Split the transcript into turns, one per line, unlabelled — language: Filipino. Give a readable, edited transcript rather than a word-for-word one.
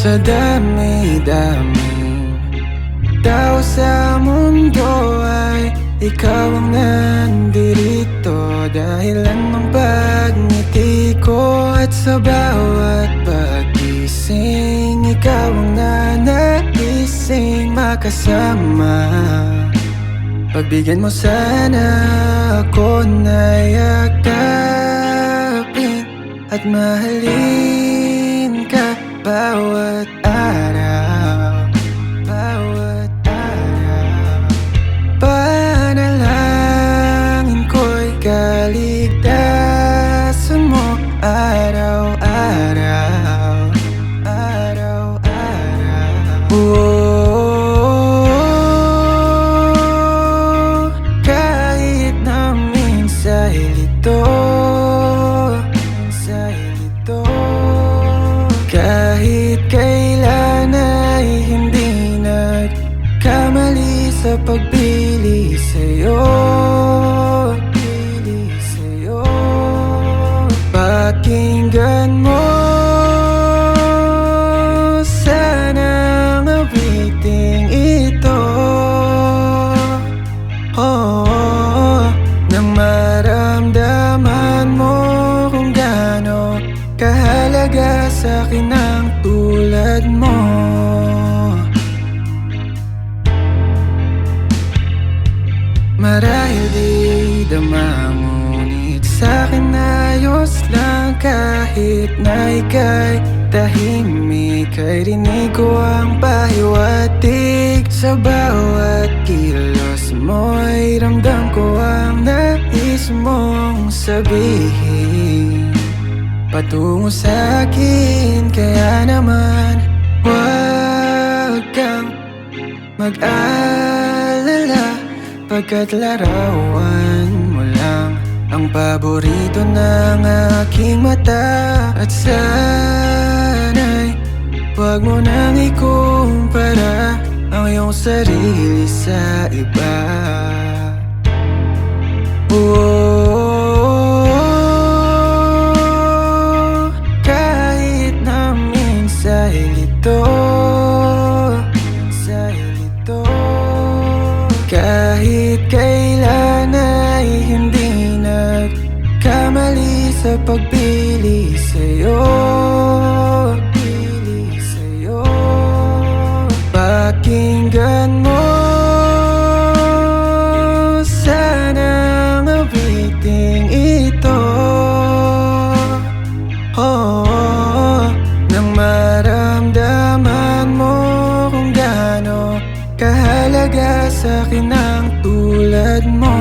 Sa dami-daming tao sa mundo ay ikaw ang nandirito. Dahilan ng pagngiti ko at sa bawat pagising, ikaw ang nanagising makasama. Pagbigyan mo sana ako na yakapin at mahalin ka bawat araw, bawat araw. Panalangin ko'y kaligtasan mo araw-araw, araw-araw. Oh, kahit na minsa'y lito, kahit kailan ay hindi nagkamali sa pagpili sa'yo, pili sa'yo. Pakinggan mo sana ang awiting ito, oh, nang maramdaman mo kung gaano kahalaga sa'kin ang tulad mo. Marahil di dama, ngunit sa'kin ayos lang. Kahit na ika'y tahimik, ay rinig ko ang pahiwatig. Sa bawat kilos mo'y ramdam ko ang nais mong sabihin patungo sa'kin. Kaya naman huwag kang mag-alala, pagkat larawan mo lang ang paborito ng aking mata. At sana'y huwag mo nang ikumpara ang iyong sarili sa iba. Kahit na minsa'y lito, kahit kailan ay hindi nagkamali sa pagpili sa'yo, pili sa'yo. Pakinggan mo sana ang awiting ito, oh, nang maramdaman mo kung gaano kahalaga sa'kin ang tulad mo.